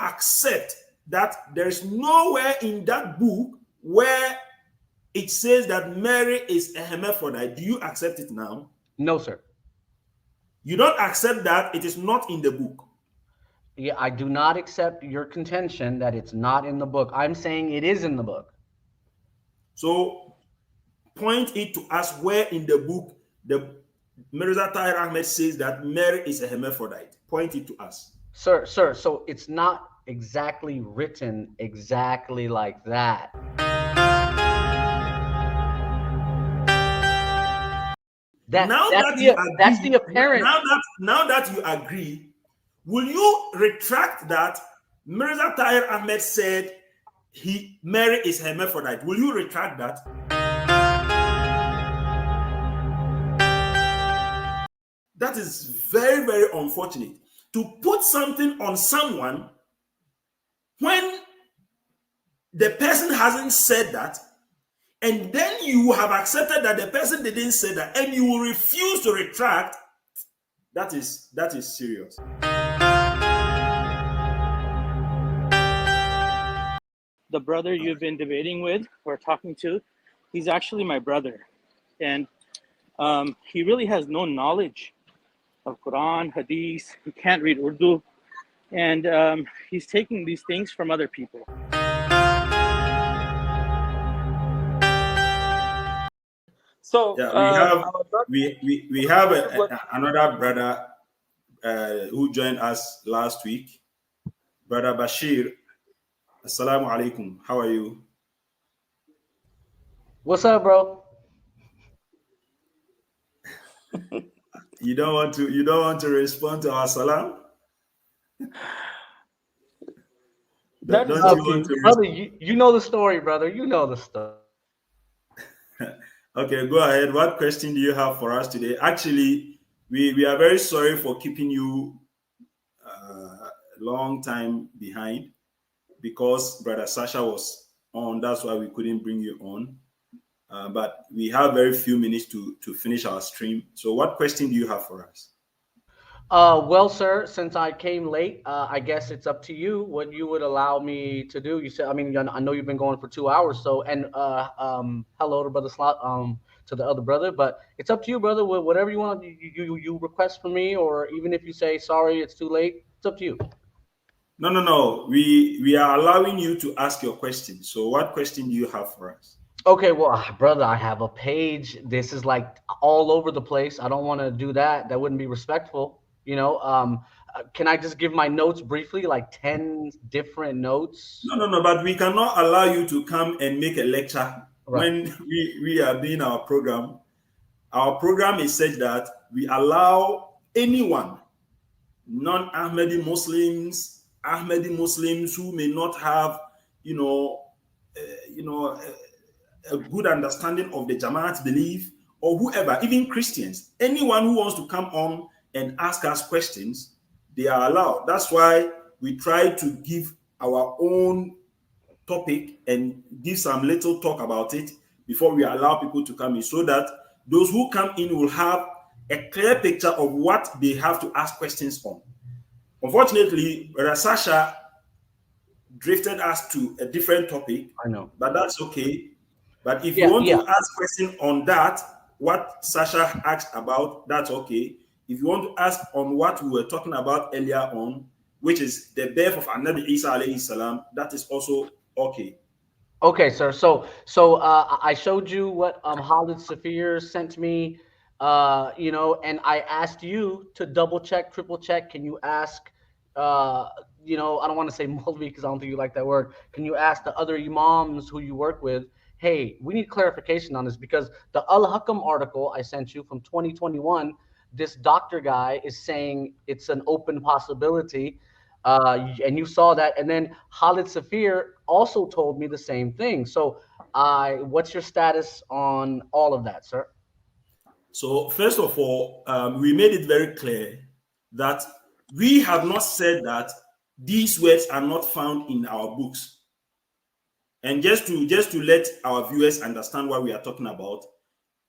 accept that there is nowhere in that book where it says that Mary is a hermaphrodite? Do you accept it now? No, sir. You don't accept that it is not in the book. Yeah, I do not accept your contention that it's not in the book. I'm saying it is in the book. So point it to us where in the book the Mirza Tahir Ahmed says that Mary is a hermaphrodite. Point it to us. Sir, so it's not exactly written exactly like that. Now that you That's the agree, apparent. now that you agree, will you retract that Mirza Tahir Ahmed said Mary is hermaphrodite? Will you retract that? That is very, very unfortunate. To put something on someone when the person hasn't said that, and then you have accepted that the person didn't say that, and you will refuse to retract, that is serious. The brother you've been debating with or talking to, he's actually my brother. And he really has no knowledge of Quran, Hadith. He can't read Urdu. And he's taking these things from other people. So yeah, we have another brother who joined us last week, Brother Bashir. Assalamu alaikum. How are you? What's up, bro? You don't want to respond to our salam? That is Don't you okay. want to Brother, you know the story, brother. You know the story. Okay, go ahead. What question do you have for us today? Actually, we are very sorry for keeping you a long time behind because Brother Sasha was on. That's why we couldn't bring you on. But we have very few minutes to finish our stream. So what question do you have for us? Well, sir, since I came late, I guess it's up to you what you would allow me to do. You said, I mean, I know you've been going for 2 hours, so and hello to brother Slot, to the other brother, but it's up to you, brother. Whatever you want, you request from me, or even if you say sorry, it's too late. It's up to you. No. We are allowing you to ask your question. So what question do you have for us? Okay, well, brother, I have a page. This is like all over the place. I don't want to do that. That wouldn't be respectful. Can I just give my notes briefly, like 10 different notes? No. But we cannot allow you to come and make a lecture Right. when we are doing our program. Our program is such that we allow anyone, non-Ahmadi Muslims, Ahmadi Muslims who may not have, a good understanding of the Jamaat belief, or whoever, even Christians, anyone who wants to come on and ask us questions, they are allowed. That's why we try to give our own topic and give some little talk about it before we allow people to come in, so that those who come in will have a clear picture of what they have to ask questions on. Unfortunately, Sasha drifted us to a different topic. I know, but that's okay. But if you want to ask questions on that, what Sasha asked about, that's okay. If you want to ask on what we were talking about earlier on, which is the birth of Annabi Isa alayhi salam, that is also okay. Okay, sir. So I showed you what Khalid Safir sent me, and I asked you to double check, triple check. Can you ask, I don't want to say Molvi because I don't think you like that word. Can you ask the other imams who you work with, hey, we need clarification on this, because the Al-Hakam article I sent you from 2021, this doctor guy is saying it's an open possibility. And you saw that, and then Khalid Safir also told me the same thing. So, what's your status on all of that, sir? So, first of all, we made it very clear that we have not said that these words are not found in our books. And just to let our viewers understand what we are talking about,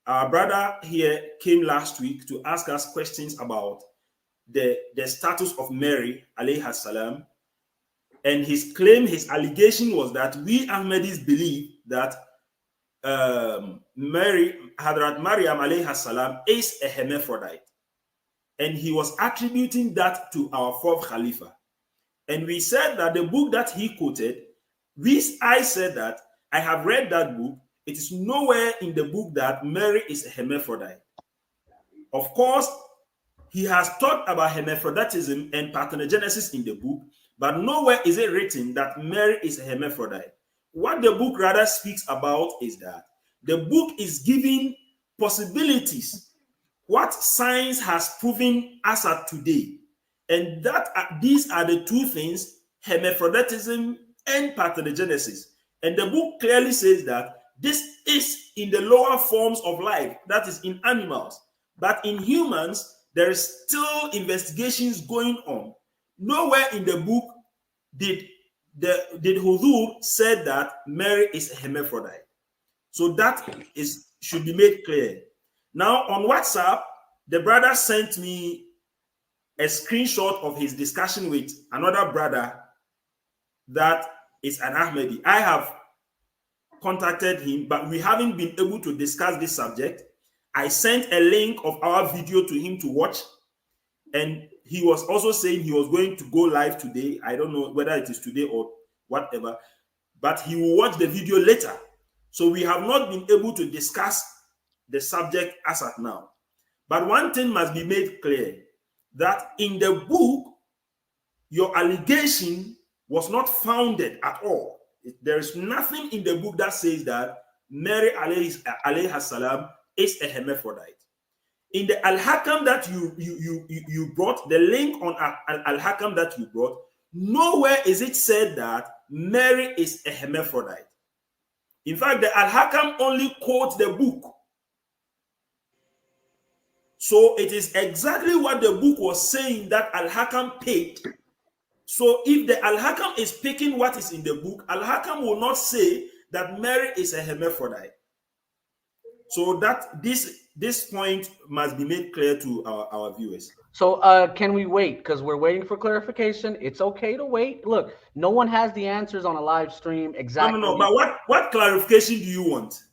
our brother here came last week to ask us questions about the status of Mary alayhi salam, And his claim, his allegation was that we Ahmadis believe that Hadrat Maryam alayhi salam is a hermaphrodite. And he was attributing that to our fourth Khalifa. And we said that the book that he quoted, I said that I have read that book. It is nowhere in the book that Mary is a hermaphrodite. Of course, he has talked about hermaphroditism and parthenogenesis in the book, but nowhere is it written that Mary is a hermaphrodite. What the book rather speaks about is that the book is giving possibilities, what science has proven as of today, and that these are the two things: hermaphroditism and parthenogenesis. And the book clearly says that this is in the lower forms of life, that is in animals, but in humans there is still investigations going on. Nowhere in the book did Hudur said that Mary is a hermaphrodite. So that should be made clear. Now on WhatsApp, the brother sent me a screenshot of his discussion with another brother that is an Ahmadi. I have contacted him, but we haven't been able to discuss this subject. I sent a link of our video to him to watch, and he was also saying he was going to go live today. I don't know whether it is today or whatever, but he will watch the video later. So we have not been able to discuss the subject as at now. But one thing must be made clear, that in the book, your allegation was not founded at all. There is nothing in the book that says that Mary alayhi salam is a hermaphrodite. In the Al-Hakam that you brought, the link on Al-Hakam that you brought, nowhere is it said that Mary is a hermaphrodite. In fact, the Al-Hakam only quotes the book. So it is exactly what the book was saying that Al-Hakam picked. So if the Al-Hakam is picking what is in the book, Al-Hakam will not say that Mary is a hermaphrodite. So that this point must be made clear to our viewers. So can we wait? Because we're waiting for clarification. It's okay to wait. Look, no one has the answers on a live stream exactly. No. But what clarification do you want?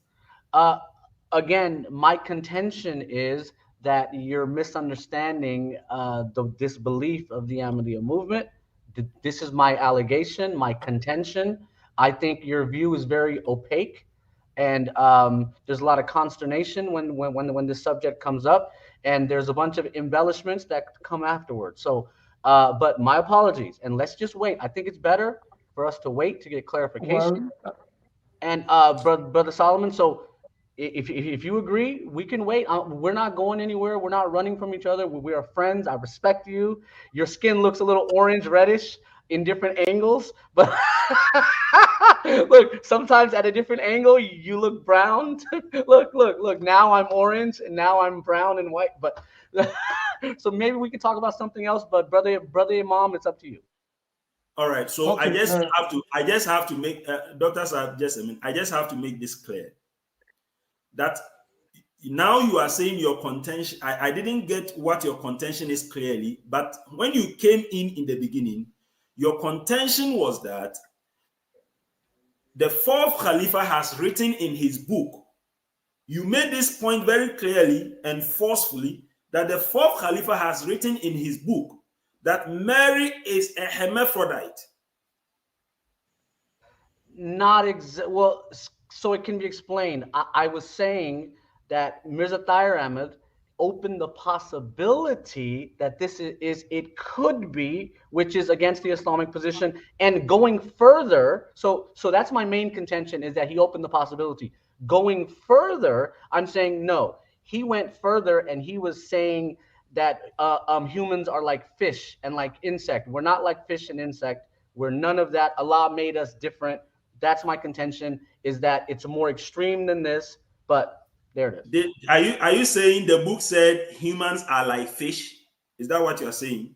Again, my contention is that you're misunderstanding the disbelief of the Ahmadiyya movement. This is my allegation, my contention. I think your view is very opaque. And there's a lot of consternation when this subject comes up, and there's a bunch of embellishments that come afterwards. So, but my apologies, and let's just wait. I think it's better for us to wait to get clarification. Well, And brother Solomon, so if you agree, we can wait. We're not going anywhere. We're not running from each other. We are friends. I respect you. Your skin looks a little orange, reddish in different angles, but look, sometimes at a different angle you look brown. look, now I'm orange and now I'm brown and white, but so maybe we can talk about something else, but brother Imam, it's up to you. All right, so okay, I just have to make doctors are just I just have to make this clear that now you are saying your contention. I didn't get what your contention is clearly, but when you came in the beginning, your contention was that the fourth Khalifa has written in his book. You made this point very clearly and forcefully that the fourth Khalifa has written in his book that Mary is a hermaphrodite. Well, so it can be explained. I was saying that Mirza Tahir Ahmad opened the possibility that it could be, which is against the Islamic position, and going further. So that's my main contention, is that he opened the possibility. Going further, I'm saying no. He went further and he was saying that humans are like fish and like insect. We're not like fish and insect. We're none of that. Allah made us different. That's my contention, is that it's more extreme than this, but there it is. Are you saying the book said humans are like fish? Is that what you're saying?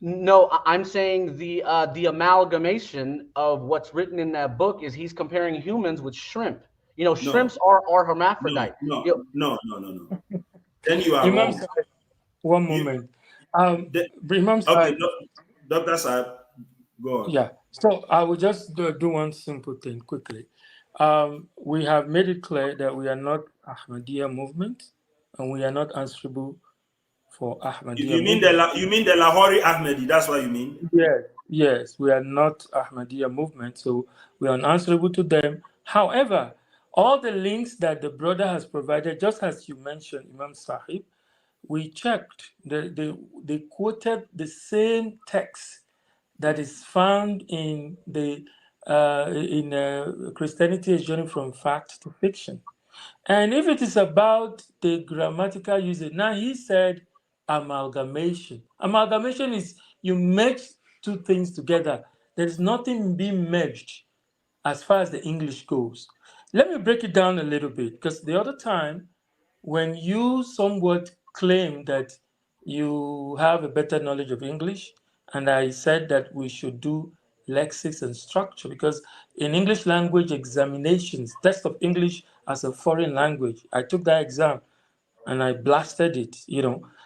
No, I'm saying the amalgamation of what's written in that book is he's comparing humans with shrimp. You know, shrimps are hermaphrodite. No. Then you are Imam wrong. Sahib, one moment. Imam Okay, Sahib, Dr. Saab, go on. yeah. So I will just do one simple thing quickly. We have made it clear that we are not Ahmadiyya movement, and we are not answerable for Ahmadiyya movement. You mean the Lahori Ahmadi? That's what you mean. Yes, yes, we are not Ahmadiyya movement, so we are unanswerable to them. However, all the links that the brother has provided, just as you mentioned, Imam Sahib, we checked. They quoted the same text that is found in the Christianity is journey from fact to fiction. And if it is about the grammatical usage, now he said amalgamation. Amalgamation is you merge two things together. There is nothing being merged as far as the English goes. Let me break it down a little bit because the other time when you somewhat claim that you have a better knowledge of English, and I said that we should do lexics and structure because in English language examinations, test of English as a foreign language, I took that exam and I blasted it.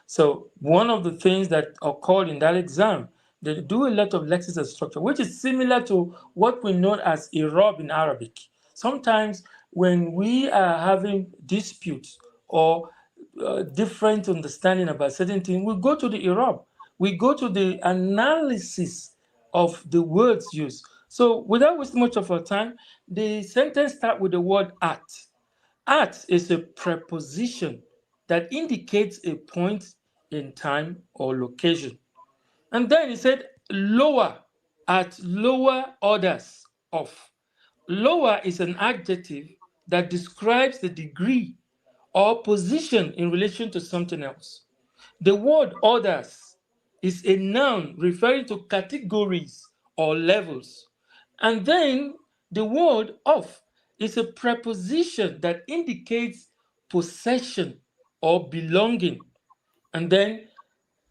So one of the things that occurred in that exam, they do a lot of lexics and structure, which is similar to what we know as irab in Arabic. Sometimes when we are having disputes or different understanding about certain things, we go to the irab. We go to the analysis of the words used. So without wasting much of our time, the sentence start with the word at. At is a preposition that indicates a point in time or location. And then he said lower, at lower orders of. Lower is an adjective that describes the degree or position in relation to something else. The word orders is a noun referring to categories or levels. And then the word of is a preposition that indicates possession or belonging. And then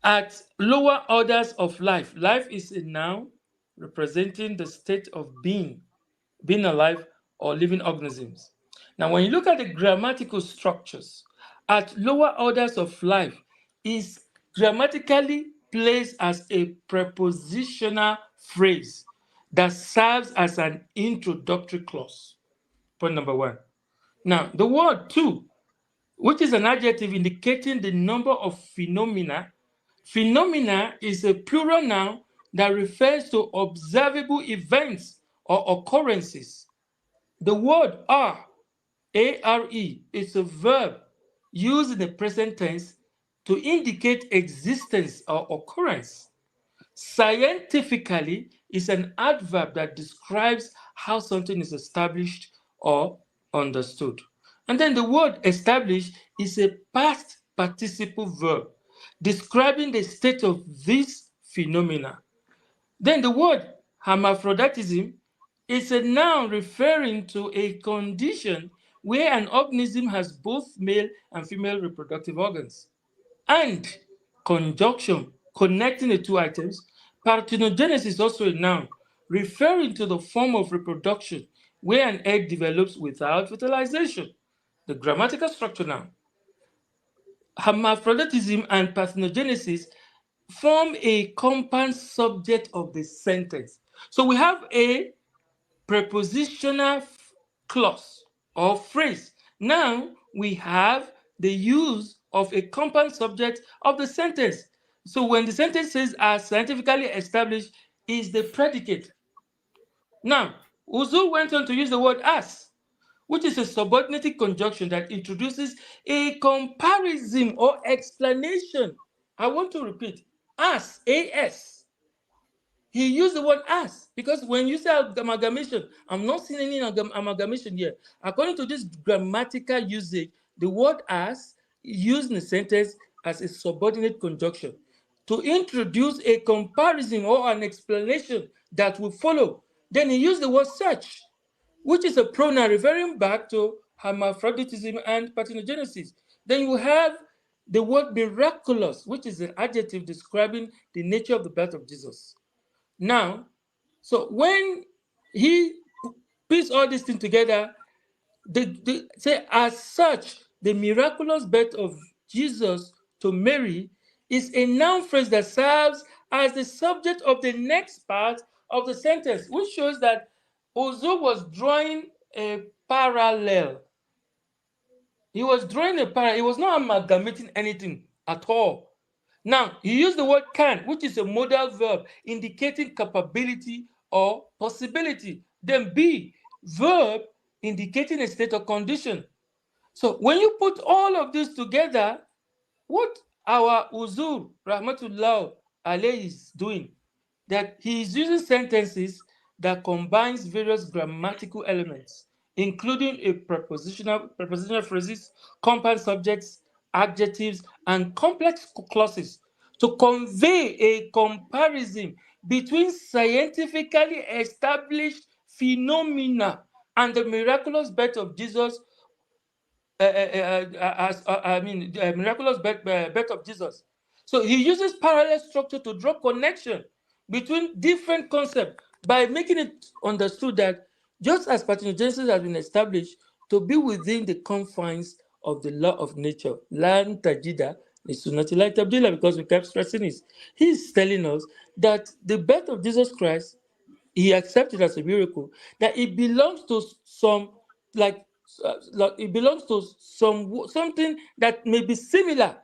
at lower orders of life, life is a noun representing the state of being alive or living organisms. Now, when you look at the grammatical structures, at lower orders of life is grammatically placed as a prepositional phrase that serves as an introductory clause. Point number one. Now, the word two, which is an adjective indicating the number of phenomena. Phenomena is a plural noun that refers to observable events or occurrences. The word are, A-R-E, is a verb used in the present tense to indicate existence or occurrence. Scientifically is an adverb that describes how something is established or understood. And then the word established is a past participle verb describing the state of this phenomena. Then the word hermaphroditism is a noun referring to a condition where an organism has both male and female reproductive organs. And conjunction, connecting the two items, parthenogenesis is also a noun referring to the form of reproduction where an egg develops without fertilization. The grammatical structure now. Hermaphroditism and parthenogenesis form a compound subject of the sentence. So we have a prepositional clause or phrase. Now we have the use of a compound subject of the sentence. So when the sentence says as scientifically established is the predicate. Now, Uzu went on to use the word as, which is a subordinated conjunction that introduces a comparison or explanation. I want to repeat, as. He used the word as because when you say amalgamation, I'm not seeing any amalgamation here. According to this grammatical usage, the word as used in a sentence as a subordinate conjunction to introduce a comparison or an explanation that will follow. Then he used the word such, which is a pronoun referring back to hermaphroditism and parthenogenesis. Then you have the word miraculous, which is an adjective describing the nature of the birth of Jesus. Now, so when he puts all these things together, say as such, the miraculous birth of Jesus to Mary is a noun phrase that serves as the subject of the next part of the sentence, which shows that Uzur was drawing a parallel. He was drawing a parallel. He was not amalgamating anything at all. Now, he used the word can, which is a modal verb indicating capability or possibility. Then B, verb indicating a state or condition. So when you put all of this together, what our Uzur Rahmatullah alayhi is doing, that he is using sentences that combines various grammatical elements, including a prepositional phrases, compound subjects, adjectives, and complex clauses to convey a comparison between scientifically established phenomena and the miraculous birth of Jesus, miraculous birth of Jesus. So he uses parallel structure to draw connection between different concepts by making it understood that just as parthenogenesis has been established to be within the confines of the law of nature, lan tajida lisunatillahi tabdila, because we kept stressing this, he's telling us that the birth of Jesus Christ, he accepted as a miracle, that it belongs to some, like, it belongs to something that may be similar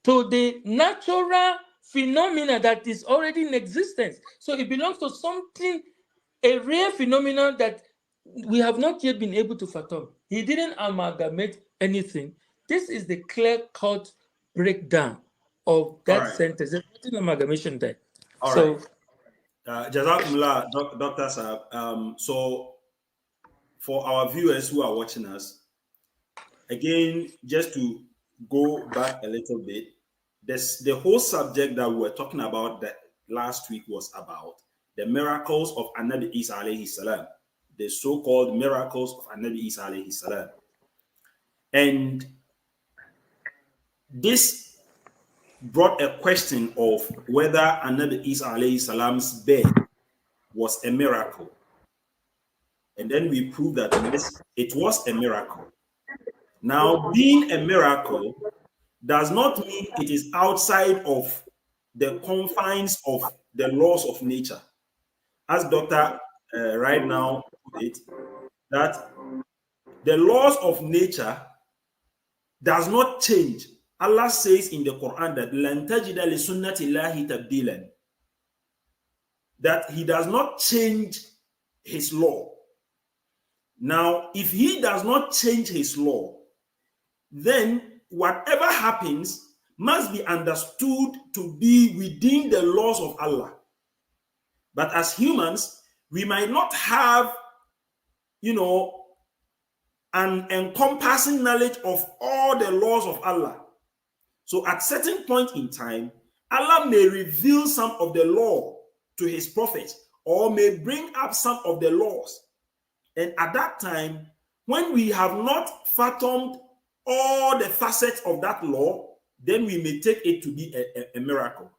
to the natural phenomena that is already in existence. So it belongs to something, a rare phenomenon that we have not yet been able to fathom. He didn't amalgamate anything. This is the clear-cut breakdown of All that right. sentence. There's nothing amalgamation there. All So right. Jazakumullah, Dr. Saab. So for our viewers who are watching us, again, just to go back a little bit, the whole subject that we were talking about that last week was about the miracles of Anabi Isa alayhi salam, the so-called miracles of Anabi Isa alayhi salam. And this brought a question of whether Anabi Isa alayhi salam's birth was a miracle. And then we proved that yes, it was a miracle. Now, being a miracle does not mean it is outside of the confines of the laws of nature. As Dr. Right now put it, that the laws of nature does not change. Allah says in the Quran that لَن تَجِدَ لِسُنَّةِ اللَّهِ تَبْدِيلًا, that he does not change his law. Now, if he does not change his law, then whatever happens must be understood to be within the laws of Allah. But as humans, we might not have, an encompassing knowledge of all the laws of Allah. So at certain point in time, Allah may reveal some of the law to his prophets or may bring up some of the laws. And at that time, when we have not fathomed all the facets of that law, then we may take it to be a miracle.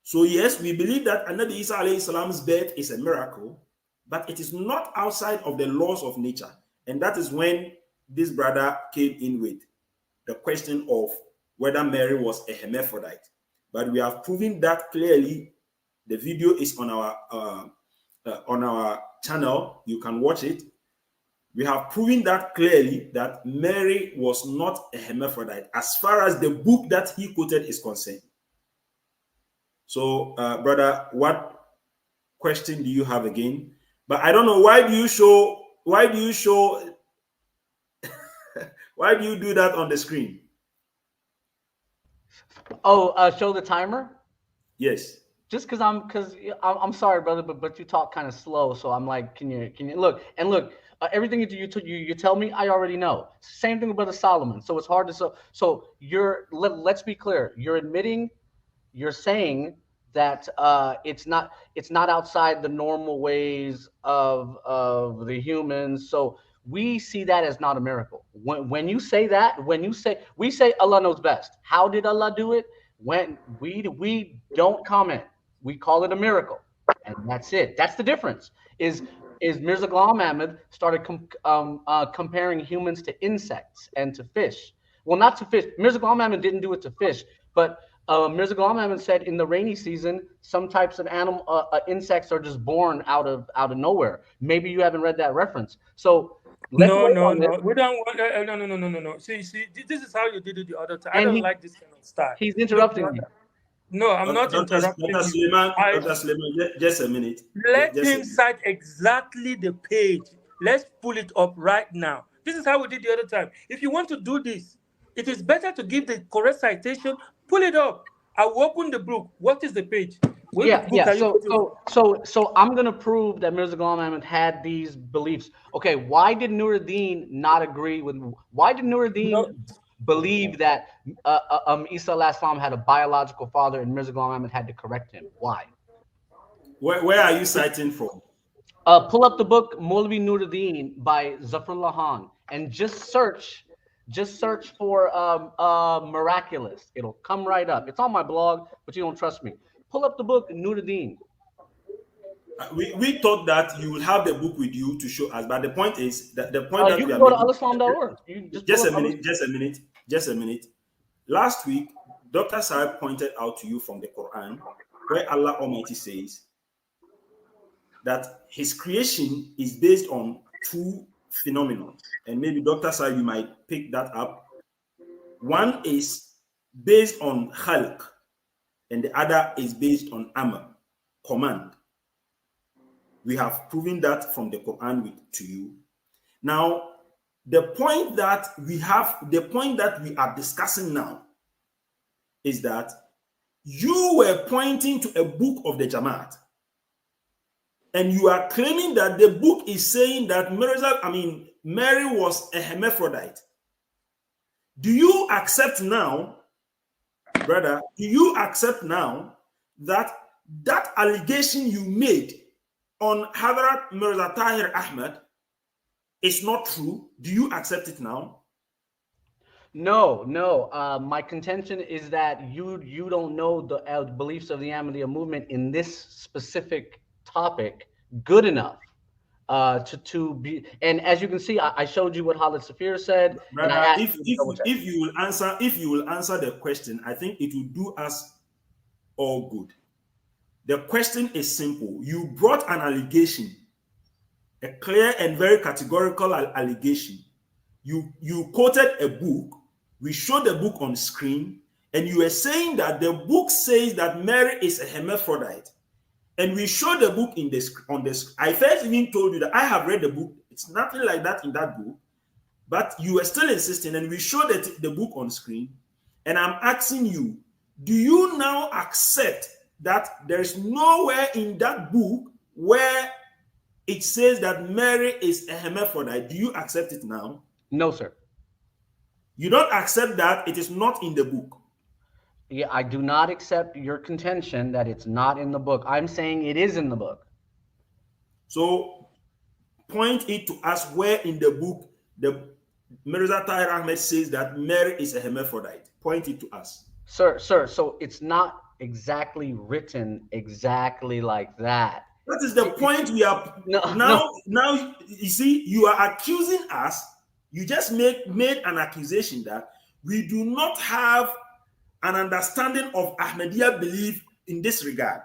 So yes, we believe that Anabi Isa alayhi salam's birth is a miracle, but it is not outside of the laws of nature. And that is when this brother came in with the question of whether Mary was a hermaphrodite. But we have proven that clearly. The video is on our channel. You can watch it. We have proven that clearly that Mary was not a hermaphrodite as far as the book that he quoted is concerned. So, brother, what question do you have again? But I don't know, why do you do that on the screen? Oh, show the timer. Yes. Just because I'm sorry, brother, but you talk kind of slow, so I'm like, can you look everything you tell me, I already know. Same thing with Brother Solomon, so it's hard to let's be clear. You're saying that it's not outside the normal ways of the humans, so we see that as not a miracle. When you say that, we say Allah knows best. How did Allah do it? When we don't comment, we call it a miracle, and that's it. That's the difference. Is Mirza Ghulam Ahmad started comparing humans to insects and to fish. Well, not to fish. Mirza Ghulam Ahmad didn't do it to fish, but Mirza Ghulam Ahmad said in the rainy season, some types of animal insects are just born out of nowhere. Maybe you haven't read that reference. So let's No, wait no, on this. no. We don't want. No, no, no, no, no, no. See, this is how you did it the other time. I And don't like this kind of style. he's Look, interrupting me. brother. No, I'm not Dr. interrupting you. Suleiman, I Dr. Suleiman, just a minute. Let Just a him minute. cite exactly the page. Let's pull it up right now. This is how we did the other time. If you want to do this, it is better to give the correct citation. Pull it up. I will open the book. What is the page? Which Yeah, book yeah. are you So, quoting? so I'm gonna prove that Mirza Ghulam Ahmad had these beliefs. Okay, why did Nuruddin not agree with? Why did Nuruddin No, believe that Isa alayhis salam had a biological father and Mirza Ghulam Ahmad had to correct him? Why? Where are you citing from? Pull up the book Maulvi Nuruddin by Zafrullah Khan and just search for miraculous. It'll come right up. It's on my blog, but you don't trust me. Pull up the book Nuruddin. We thought that you will have the book with you to show us, but the point is that the point that You we can are go to making. alislam.org. You just pull Just a up minute, just a minute, just a minute. Last week, Dr. Saib pointed out to you from the Quran where Allah Almighty says that His creation is based on two phenomena, and maybe Dr. Saib, you might pick that up. One is based on khalq, and the other is based on amr, command. We have proven that from the Quran to you. Now, the point that we are discussing now is that you were pointing to a book of the Jamaat, and you are claiming that the book is saying that Mary was a hermaphrodite. Do you accept now, brother? Do you accept now that that allegation you made on Hadrat Mirza Tahir Ahmad is not true? Do you accept it now? No, no. My contention is that you don't know the beliefs of the Ahmadiyya movement in this specific topic good enough to be. And as you can see, I showed you what Khalid Safir said, and I Brother, asked you to double check. if you will answer the question, I think it will do us all good. The question is simple. You brought an allegation, a clear and very categorical allegation. You quoted a book. We showed the book on screen, and you were saying that the book says that Mary is a hermaphrodite. And we showed the book on the. I first even told you that I have read the book. It's nothing like that in that book, but you were still insisting, and we showed the book on screen. And I'm asking you, do you now accept that there is nowhere in that book where it says that Mary is a hermaphrodite? Do you accept it now? No, sir. You don't accept that it is not in the book. Yeah, I do not accept your contention that it's not in the book. I'm saying it is in the book. So point it to us where in the book the Mirza Tahir Ahmed says that Mary is a hermaphrodite. Point it to us. Sir, so it's not exactly written exactly like that. That is the point we are No. Now you see, you are accusing us. You just made an accusation that we do not have an understanding of Ahmadiyya belief in this regard.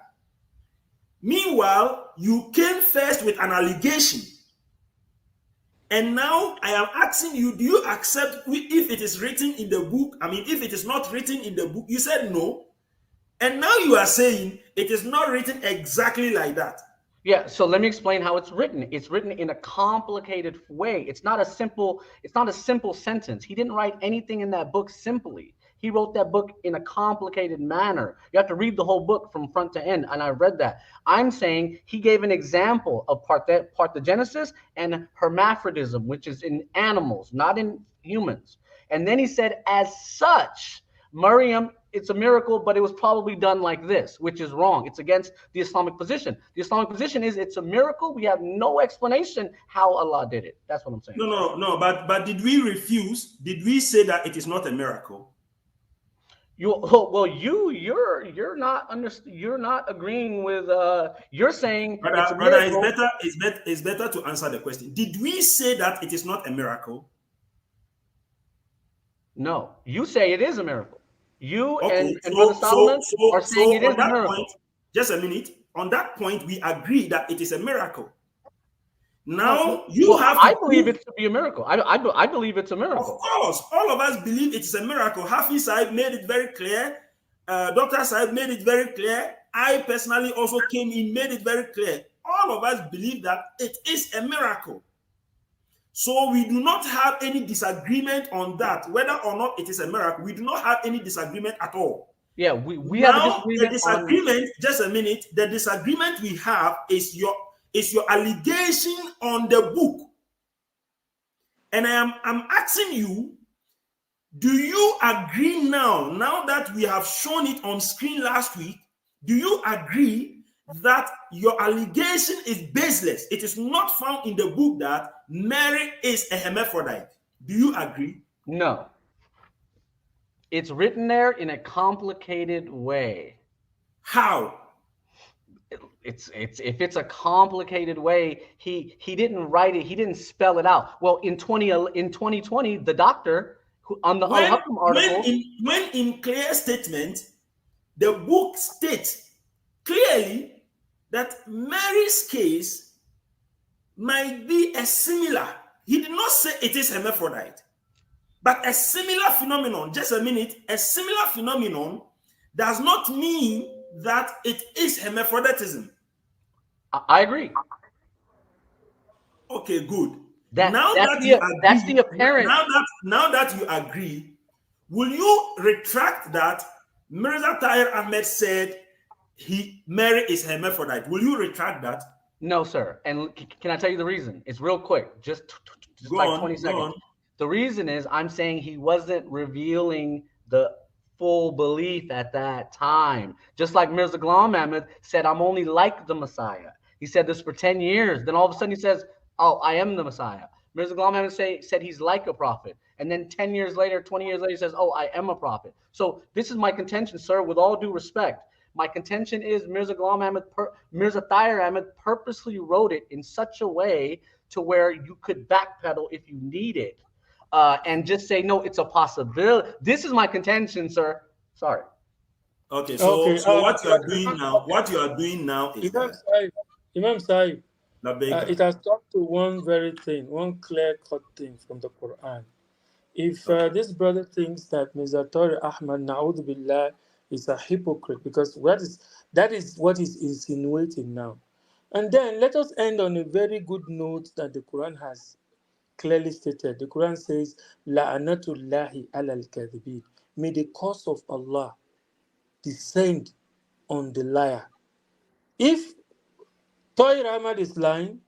Meanwhile, you came first with an allegation. And now I am asking you, do you accept if it is written in the book? If it is not written in the book, you said no. And now you are saying it is not written exactly like that. Yeah, so let me explain how it's written. It's written in a complicated way. It's not a simple sentence. He didn't write anything in that book simply. He wrote that book in a complicated manner. You have to read the whole book from front to end, and I read that. I'm saying he gave an example of parthenogenesis and hermaphrodism, which is in animals, not in humans. And then he said, as such, Maryam, it's a miracle, but it was probably done like this, which is wrong. It's against the Islamic position. The Islamic position is it's a miracle. We have no explanation how Allah did it. That's what I'm saying. No. But did we refuse? Did we say that it is not a miracle? You're not agreeing with. You're saying it's a miracle. It's better to answer the question. Did we say that it is not a miracle? No, you say it is a miracle. You Okay, and Brother Solomon are so saying it is on a that point, miracle. just a minute. On that point, we agree that it is a miracle. No, Now you well, have to I believe prove. it to be a miracle. I believe it's a Of miracle. course, all of us believe it is a miracle. Hafiz Saib made it very clear. Dr. Saib made it very clear. I personally also came in, made it very clear. All of us believe that it is a miracle. So we do not have any disagreement on that, whether or not it is a miracle. We do not have any disagreement at all. Yeah, we have a Now, the disagreement on. disagreement, just a minute, the disagreement we have is your allegation on the book. And I'm asking you, do you agree now that we have shown it on screen last week, do you agree that your allegation is baseless? It is not found in the book that Mary is a hermaphrodite. Do you agree? No, it's written there in a complicated way. How? It's if it's a complicated way, he didn't write it, he didn't spell it out. Well, in 2020, the doctor who, on the Al When Hakim article, in clear statement, the book states clearly that Mary's case might be a similar. He did not say it is hermaphrodite, but a similar phenomenon. Just a minute. A similar phenomenon does not mean that it is hermaphroditism. I agree. Okay, good. That's the apparent. Now that you agree, will you retract that Mirza Tahir Ahmed said Mary is hermaphrodite? Will you retract that? No, sir. And can I tell you the reason? It's real quick, just Go like on, 20 go seconds. on. The reason is I'm saying he wasn't revealing the full belief at that time. Just like Mirza Ghulam Ahmad said, I'm only like the Messiah. He said this for 10 years. Then all of a sudden he says, oh, I am the Messiah. Mirza Ghulam Ahmad said he's like a prophet. And then 10 years later, 20 years later, he says, oh, I am a prophet. So this is my contention, sir, with all due respect. My contention is Mirza Ghulam Ahmad, Mirza Tahir Ahmad purposely wrote it in such a way to where you could backpedal if you need it. And just say, no, it's a possibility. This is my contention, sir. Sorry. Okay, Okay. so what you are doing now is Imam that Sahib, Imam Sahib, Labbaika. it has come to one very thing, one clear-cut thing from the Quran. If Okay. this brother thinks that Mirza Tawri Ahmad Na'udhu Billah is a hypocrite, because that is what he's insinuating now. And then let us end on a very good note that the Quran has clearly stated. The Quran says, La'anatullahi alal kadhibin. May the curse of Allah descend on the liar. If Tawri Ahmad is lying,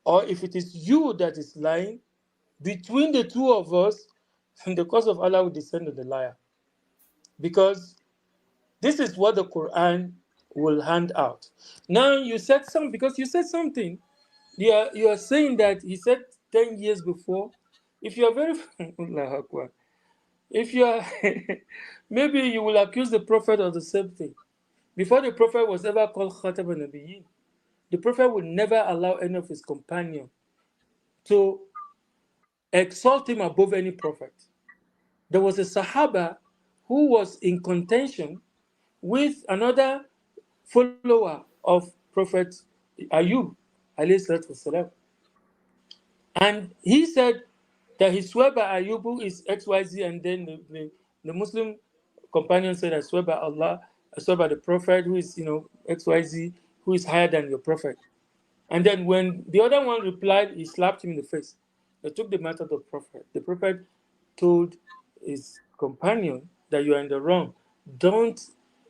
or if it is you that is lying, between the two of us, the curse of Allah will descend on the liar. Because this is what the Quran will hand out. Now you said something, because you said something. You are saying that he said 10 years before. If you are very Allahu Akbar. If you are maybe you will accuse the Prophet of the same thing. Before the Prophet was ever called Khatam al-Nabiyyin, the Prophet would never allow any of his companions to exalt him above any prophet. There was a Sahaba who was in contention with another follower of Prophet Ayub, alayhi salatu wasalam. And he said that he swear by Ayub who is XYZ, and then the Muslim companion said, I swear by Allah, I swear by the Prophet who is, XYZ, who is higher than your Prophet. And then when the other one replied, he slapped him in the face. They took the matter to the Prophet. The Prophet told his companion that you are in the wrong. Don't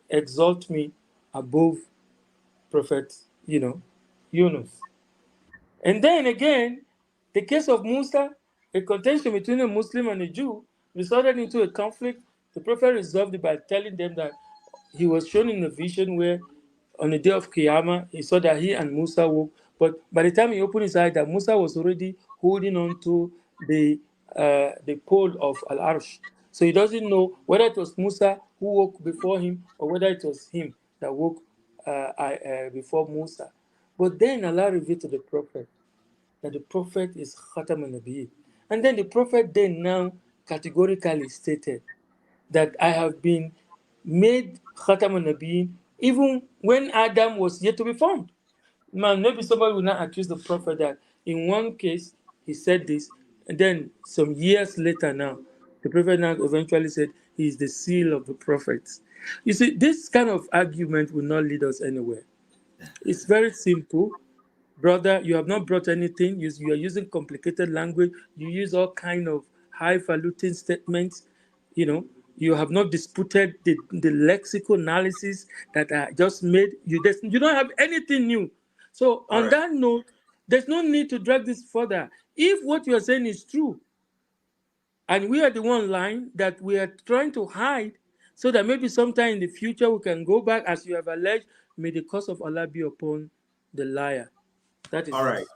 exalt me above Prophet, Yunus. And then again, the case of Musa, a contention between a Muslim and a Jew, resulted into a conflict. The Prophet resolved it by telling them that he was shown in a vision where on the day of Qiyamah, he saw that he and Musa woke. But by the time he opened his eyes, that Musa was already holding on to the pole of Al Arsh. So he doesn't know whether it was Musa who woke before him or whether it was him that woke before Musa. But then Allah revealed to the Prophet that the Prophet is Khatam al-Nabiyyin. And then the Prophet then now categorically stated that I have been made Khatamun Nabi even when Adam was yet to be formed. Man, maybe somebody will not accuse the prophet that in one case he said this, and then some years later now, the prophet now eventually said he is the seal of the prophets. You see, this kind of argument will not lead us anywhere. It's very simple. Brother, you have not brought anything. You are using complicated language. You use all kind of highfalutin statements. You know, you have not disputed the lexical analysis that I just made. You don't have anything new. So All on right. that note, there's no need to drag this further. If what you are saying is true, and we are the one line that we are trying to hide, so that maybe sometime in the future we can go back, as you have alleged, may the curse of Allah be upon the liar. That All is it.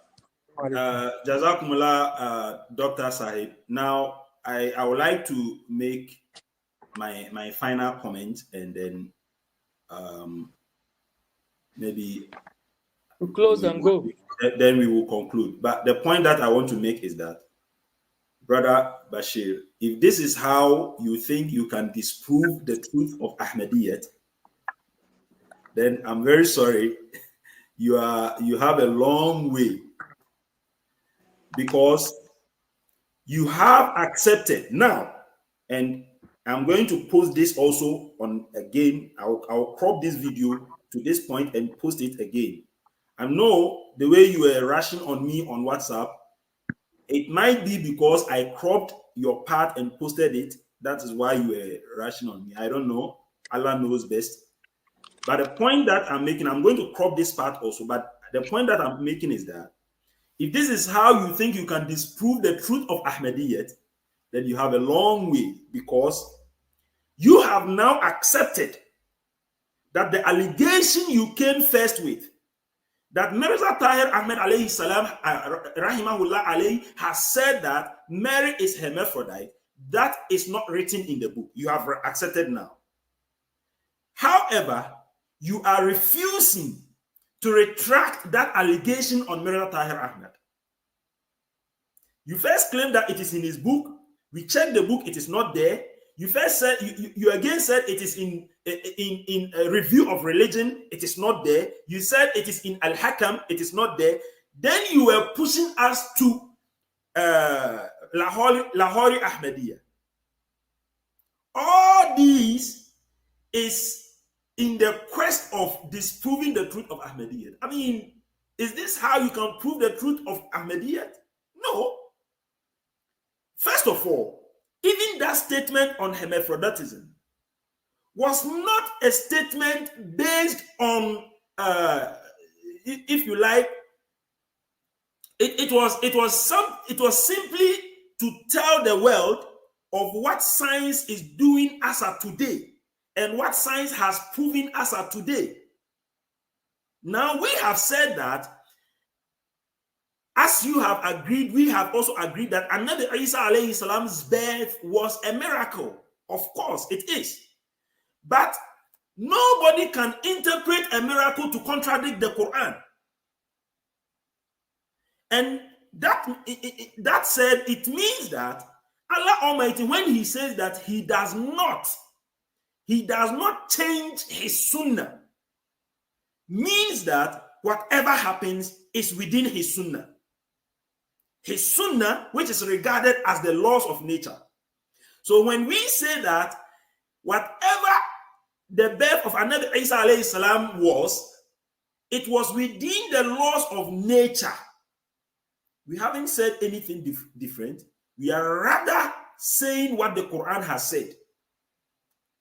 right. Jazakumullah, Dr. Sahib. Now, I would like to make my final comment, and then maybe We close and go. then we will conclude. But the point that I want to make is that, Brother Bashir, if this is how you think you can disprove the truth of Ahmadiyyat, then I'm very sorry. You have a long way, because you have accepted now, and I'm going to post this also on again. I'll crop this video to this point and post it again. I know the way you were rushing on me on WhatsApp, it might be because I cropped your part and posted it. That is why you were rushing on me. I don't know. Allah knows best. But the point that I'm making, I'm going to crop this part also, but the point that I'm making is that if this is how you think you can disprove the truth of Ahmadiyyat, then you have a long way, because you have now accepted that the allegation you came first with, that Mirza Tahir Ahmed alayhi salam, rahimahullah alayhi, has said that Mary is hermaphrodite, that is not written in the book. You have accepted now. However, you are refusing to retract that allegation on Mirza Tahir Ahmed. You first claim that it is in his book. We checked the book, it is not there. You first said you again said it is in a review of religion, it is not there. You said it is in Al-Hakam, it is not there. Then you were pushing us to Lahori Ahmadiyya. All these is in the quest of disproving the truth of Ahmadiyyat. I mean, is this how you can prove the truth of Ahmadiyyat? No. First of all, even that statement on hermaphroditism was not a statement based on, if you like, it was simply to tell the world of what science is doing as of today and what science has proven as of today. Now we have said that, as you have agreed, we have also agreed that Annabi Isa alayhi salam's birth was a miracle. Of course, it is. But nobody can interpret a miracle to contradict the Quran. And that said, it means that Allah Almighty, when He says that He does not change His Sunnah, means that whatever happens is within His Sunnah. His Sunnah, which is regarded as the laws of nature. So when we say that whatever the birth of Annabi Isa alayhi salam was, it was within the laws of nature. We haven't said anything different. We are rather saying what the Quran has said.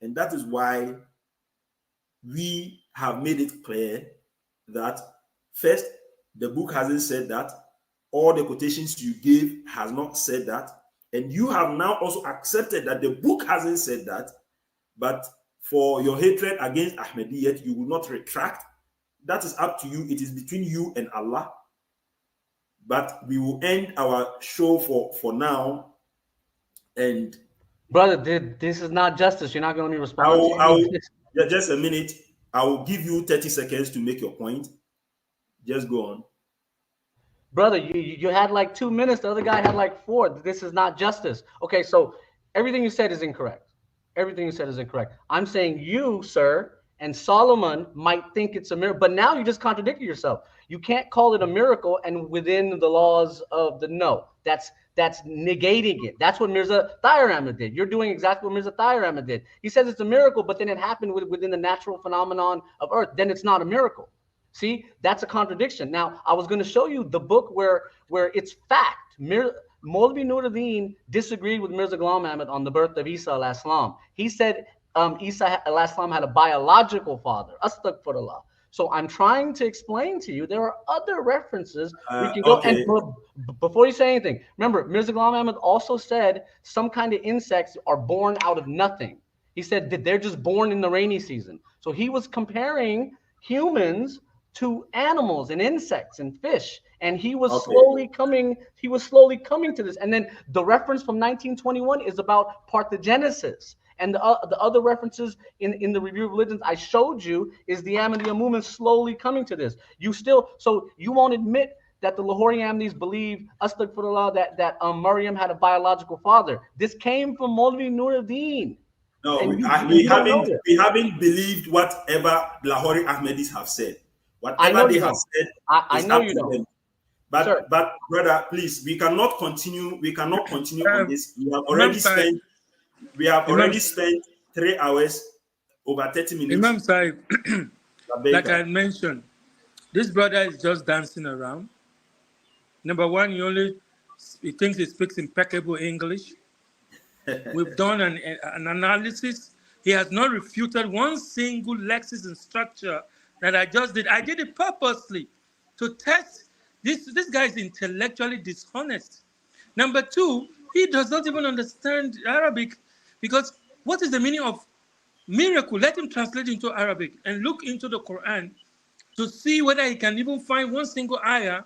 And that is why we have made it clear that, first, the book hasn't said that. All the quotations you gave has not said that. And you have now also accepted that the book hasn't said that. But for your hatred against Ahmadiyyat, you will not retract. That is up to you. It is between you and Allah. But we will end our show for now. And brother, this is not justice. You're not going to let me respond to you. Just a minute. I will give you 30 seconds to make your point. Just go on. Brother, you had like 2 minutes. The other guy had like 4. This is not justice. Okay, so everything you said is incorrect. Everything you said is incorrect. I'm saying you, sir, and Solomon might think it's a miracle, but now you just contradicted yourself. You can't call it a miracle and within the laws of the no. That's negating it. That's what Mirza Tahir Ahmed did. You're doing exactly what Mirza Tahir Ahmed did. He says it's a miracle, but then it happened within the natural phenomenon of Earth. Then it's not a miracle. See, that's a contradiction. Now, I was going to show you the book where it's fact. Maulvi Nuruddin disagreed with Mirza Ghulam Ahmad on the birth of Isa al-Islam. He said Isa al-Islam had a biological father. Astaghfirullah. So I'm trying to explain to you there are other references we can go. Okay. And before you say anything, remember Mirza Ghulam Ahmad also said some kind of insects are born out of nothing. He said that they're just born in the rainy season. So he was comparing humans to animals and insects and fish, and he was slowly coming to this. And then the reference from 1921 is about parthenogenesis, and the other references in the review of religions I showed you is the Ahmadiyya movement slowly coming to this. So you won't admit that the Lahori Ahmadis believe astaghfirullah that Maryam had a biological father. This came from Maulvi Nuruddin. No, And we you don't know this. haven't believed whatever Lahori Ahmadis have said. I Whatever know they you have don't. said I is know up you to don't. them. Sir. But brother, please, we cannot continue. We cannot continue on this. We have Imam Sahib, already spent 3 hours over 30 minutes. Imam Sahib, like I Labbaika. mentioned, this brother is just dancing around. Number one, he thinks he speaks impeccable English. We've done an analysis. He has not refuted one single lexis and structure that I just did. I did it purposely to test this. This guy is intellectually dishonest. Number two, he does not even understand Arabic, because what is the meaning of miracle? Let him translate into Arabic and look into the Quran to see whether he can even find one single ayah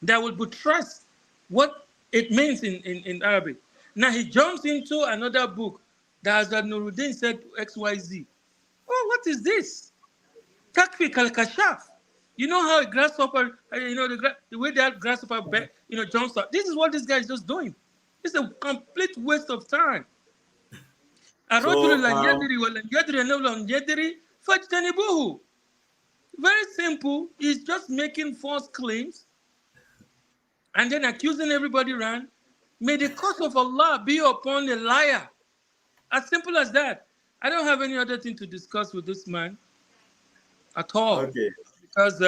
that will buttress what it means in Arabic. Now he jumps into another book that Hazrat Nuruddin said XYZ. Oh, what is this? Takfik al-Kashaf. You know how a grasshopper, the way that grasshopper, jumps up. This is what this guy is just doing. It's a complete waste of time. So, Very simple. He's just making false claims and then accusing everybody around. May the curse of Allah be upon the liar. As simple as that. I don't have any other thing to discuss with this man at all. okay. Because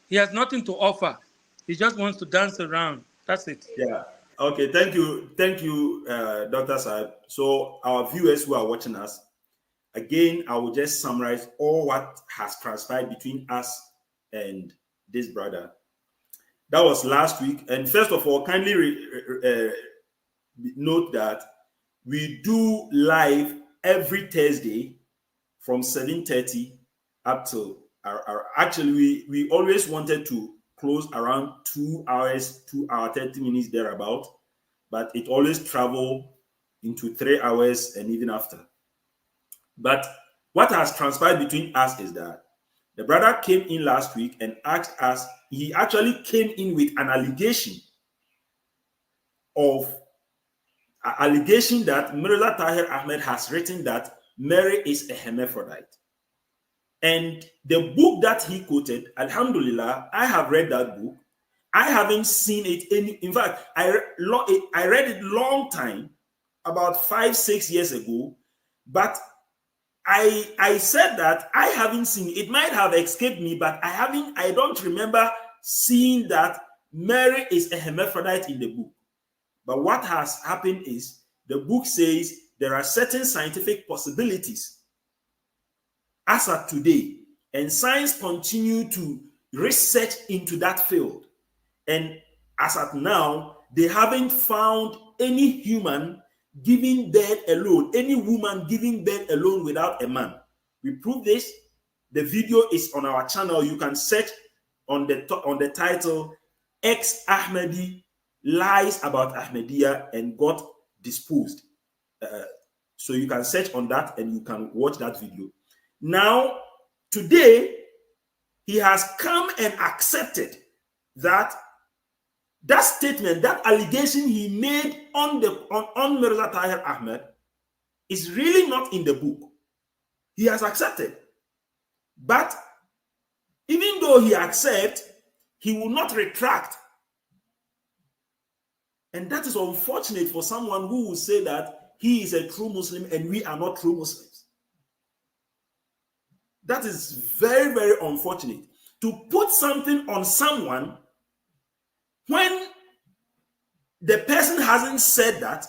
he has nothing to offer. He just wants to dance around. That's it. Yeah. Okay. Thank you, Dr. Saib. So our viewers who are watching us, again, I will just summarize all what has transpired between us and this brother. That was last week. And first of all, kindly note that we do live every Thursday from 7:30 up till actually we always wanted to close around 2 hours, 2 hour 30 minutes thereabout, but it always travel into 3 hours and even after. But what has transpired between us is that the brother came in last week and asked us, he actually came in with an allegation that Mirza Tahir Ahmed has written that Mary is a hermaphrodite. And the book that he quoted, Alhamdulillah, I have read that book. I haven't seen it in fact, I read it long time, about 5-6 years ago, but I said that I haven't seen it. It might have escaped me, but I don't remember seeing that Mary is a hermaphrodite in the book. But what has happened is the book says there are certain scientific possibilities as of today, and science continue to research into that field. And as at now, they haven't found any human giving birth alone, any woman giving birth alone without a man. We prove this. The video is on our channel. You can search on the title Ex-Ahmadi Lies About Ahmadiyya and Got Disposed. So you can search on that and you can watch that video. Now, today, he has come and accepted that statement, that allegation he made on Mirza Tahir Ahmed is really not in the book. He has accepted. But even though he accepts, he will not retract. And that is unfortunate for someone who will say that he is a true Muslim and we are not true Muslims. That is very, very unfortunate. To put something on someone when the person hasn't said that,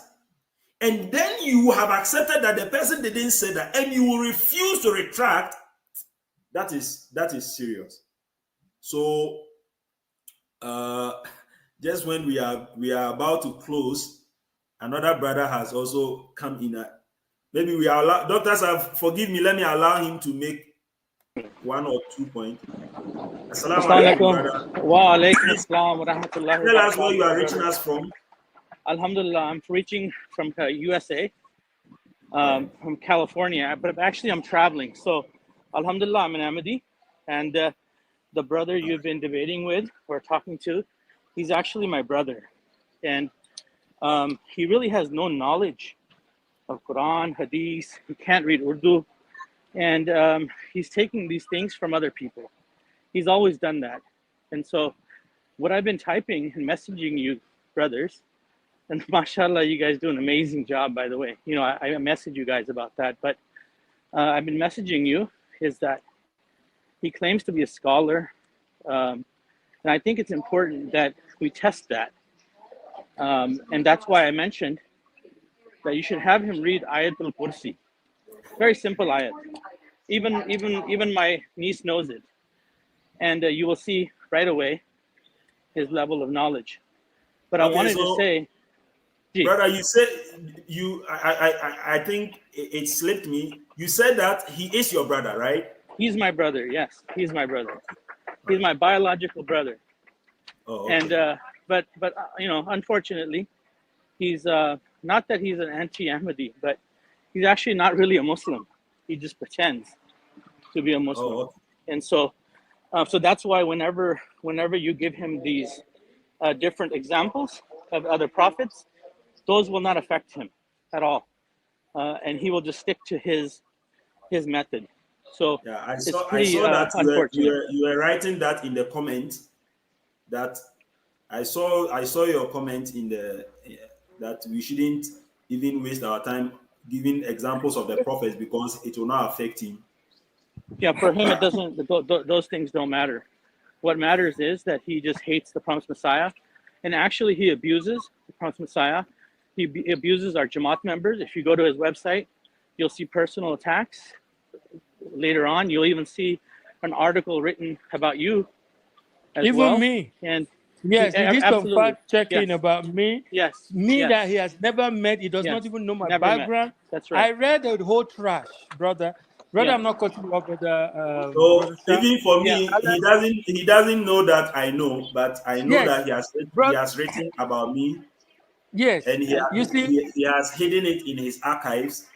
and then you have accepted that the person didn't say that, and you will refuse to retract, that is serious. So just when we are about to close, another brother has also come in. Maybe we are doctors have forgive me. Let me allow him to make 1 or 2 points. Assalamu alaikum, brother. Wa alaikum assalam wa rahmatullahi wa Tell us where you are barakatuh. reaching us from. Alhamdulillah, I'm reaching from USA, from California, but actually I'm traveling. So, Alhamdulillah, I'm an Ahmadi, and the brother you've been debating with or talking to, he's actually my brother, and he really has no knowledge of Quran, Hadith. He can't read Urdu, and he's taking these things from other people. He's always done that, and so what I've been typing and messaging you, brothers. And mashallah, you guys do an amazing job, by the way. You know, I message you guys about that. But I've been messaging you is that he claims to be a scholar. And I think it's important that we test that. And that's why I mentioned that you should have him read Ayat al-Kursi. Very simple ayat. Even my niece knows it. And you will see right away his level of knowledge. But Okay, I wanted to say, brother, you said I think it slipped me. You said that he is your brother, right? He's my brother. Yes, he's my brother. He's my biological brother. Oh, okay. And but you know, unfortunately, he's not that he's an anti-Ahmadi, but he's actually not really a Muslim. He just pretends to be a Muslim. Oh, okay. And so that's why whenever you give him these different examples of other prophets, those will not affect him at all, and he will just stick to his method. So yeah, it's I pretty saw that unfortunate. you were writing that in the comment. That I saw your comment in the that we shouldn't even waste our time giving examples of the prophets because it will not affect him. Yeah, for him it doesn't. Those things don't matter. What matters is that he just hates the promised Messiah, and actually he abuses the promised Messiah. He abuses our Jamaat members. If you go to his website, you'll see personal attacks. Later on, you'll even see an article written about you as Even well. me. And yes, he did some fact checking about me. Yes. Me yes. that he has never met. He does Yes. not even know my Never background. met. That's right. I read the whole trash, brother. Brother, Yeah. I'm not cutting you off, brother. So Brother Shah. even for me, Yeah. he doesn't know that I know, but I know Yes, that he has written about me, yes. and You see, he has hidden it in his archives.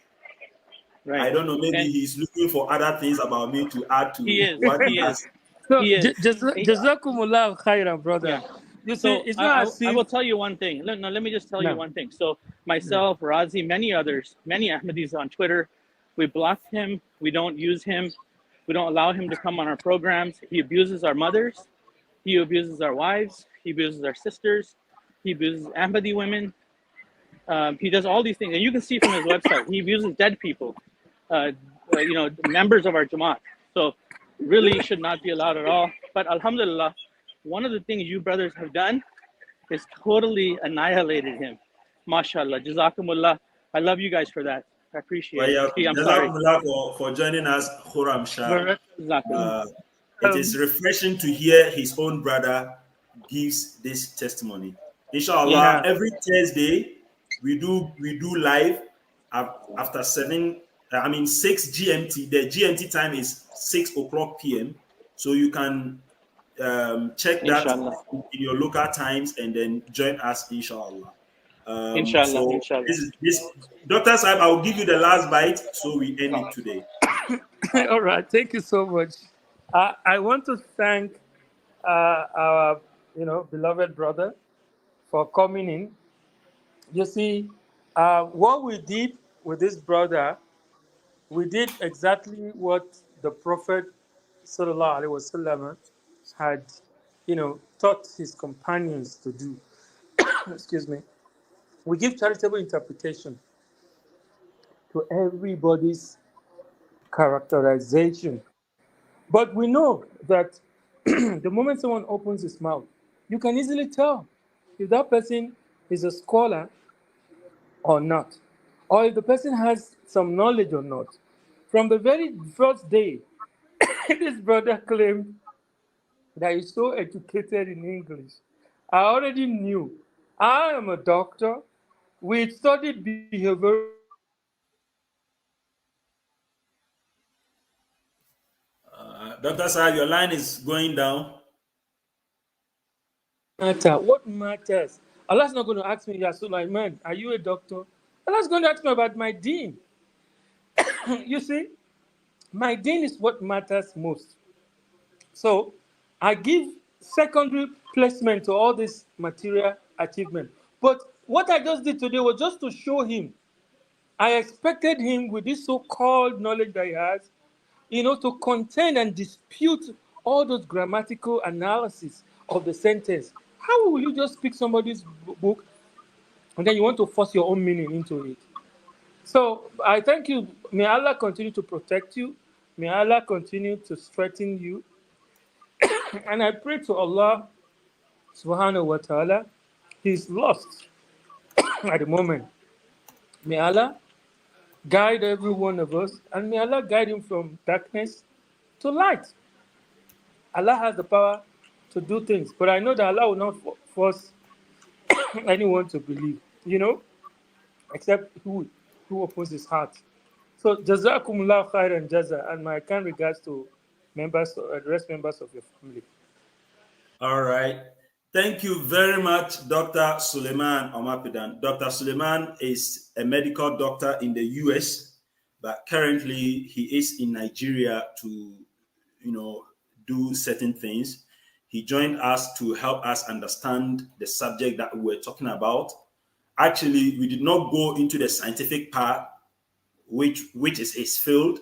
Right. I don't know, maybe And he's looking for other things about me to add to he is. what He he is. has. so He is. Jazakumullah khairan, brother. Yeah. You see, So it's not as I if will tell you one thing. No, let me just tell you no. one thing. So myself, Razi, many others, many Ahmadis on Twitter, we blocked him. We don't use him. We don't allow him to come on our programs. He abuses our mothers. He abuses our wives. He abuses our sisters. He abuses Ahmadi women. He does all these things, and you can see from his website. He abuses dead people, you know, members of our Jamaat. So really should not be allowed at all. But Alhamdulillah, one of the things you brothers have done is totally annihilated him. MashaAllah. Jazakumullah. I love you guys for that. I appreciate it. I'm sorry. Jazakumullah for joining us, Khurram Shah. Jazakumullah. It is refreshing to hear his own brother gives this testimony. Inshallah, Yeah. every Thursday we do live after 6 GMT. The GMT time is 6 o'clock p.m. So you can check that Inshallah. in your local times and then join us, inshallah. Inshallah. So Inshallah. this Dr. Saib, I will give you the last bite so we end it today. All right, thank you so much. I want to thank our, beloved brother for coming in. You see, what we did with this brother, we did exactly what the Prophet sallallahu alaihi wasallam had, taught his companions to do. Excuse me. We give charitable interpretation to everybody's characterization. But we know that the moment someone opens his mouth, you can easily tell if that person is a scholar or not, or if the person has some knowledge or not. From the very first day, this brother claimed that he's so educated in English. I already knew. I am a doctor. We studied behavioral science. Dr. Sir, your line is going down. Matter. What matters? Allah's not going to ask me, Ya Sulaiman, are you a doctor? Allah's going to ask me about my deen. You see, my deen is what matters most. So I give secondary placement to all this material achievement. But what I just did today was just to show him. I expected him with this so-called knowledge that he has, to contend and dispute all those grammatical analysis of the sentence. How will you just pick somebody's book and then you want to force your own meaning into it? So I thank you. May Allah continue to protect you. May Allah continue to strengthen you. And I pray to Allah subhanahu wa ta'ala. He's lost at the moment. May Allah guide every one of us, and may Allah guide him from darkness to light. Allah has the power to do things, but I know that Allah will not force anyone to believe, except who opens his heart. So, Jazakumullah khairan jaza, and my kind regards to the rest members of your family. All right. Thank you very much, Dr. Suleiman Omapidan. Dr. Suleiman is a medical doctor in the US, but currently he is in Nigeria to, do certain things. He joined us to help us understand the subject that we were talking about. Actually, we did not go into the scientific part, which is his field,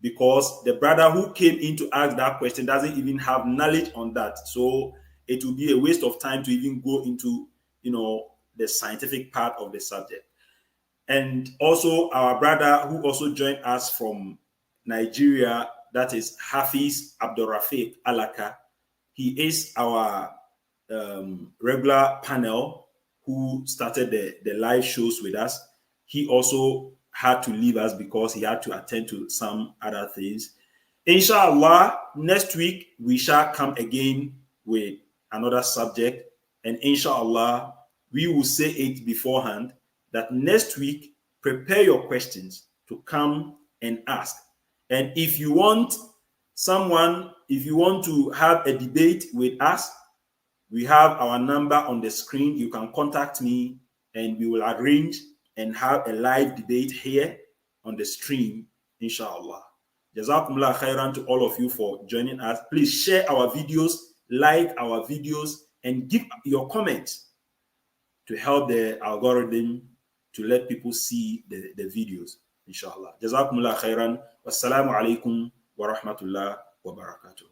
because the brother who came in to ask that question doesn't even have knowledge on that. So it will be a waste of time to even go into, the scientific part of the subject. And also our brother who also joined us from Nigeria, that is Hafiz Abdurrafiq Alaka. He is our regular panel who started the live shows with us. He also had to leave us because he had to attend to some other things. Inshallah, next week we shall come again with another subject. And inshallah, we will say it beforehand that next week, prepare your questions to come and ask. And if you want to have a debate with us, we have our number on the screen. You can contact me and we will arrange and have a live debate here on the stream, inshallah. Jazakumullah khairan to all of you for joining us. Please share our videos, like our videos, and give your comments to help the algorithm to let people see the videos, inshallah. Jazakumullah khairan. Wassalamu alaikum wa rahmatullah wa barakatuh.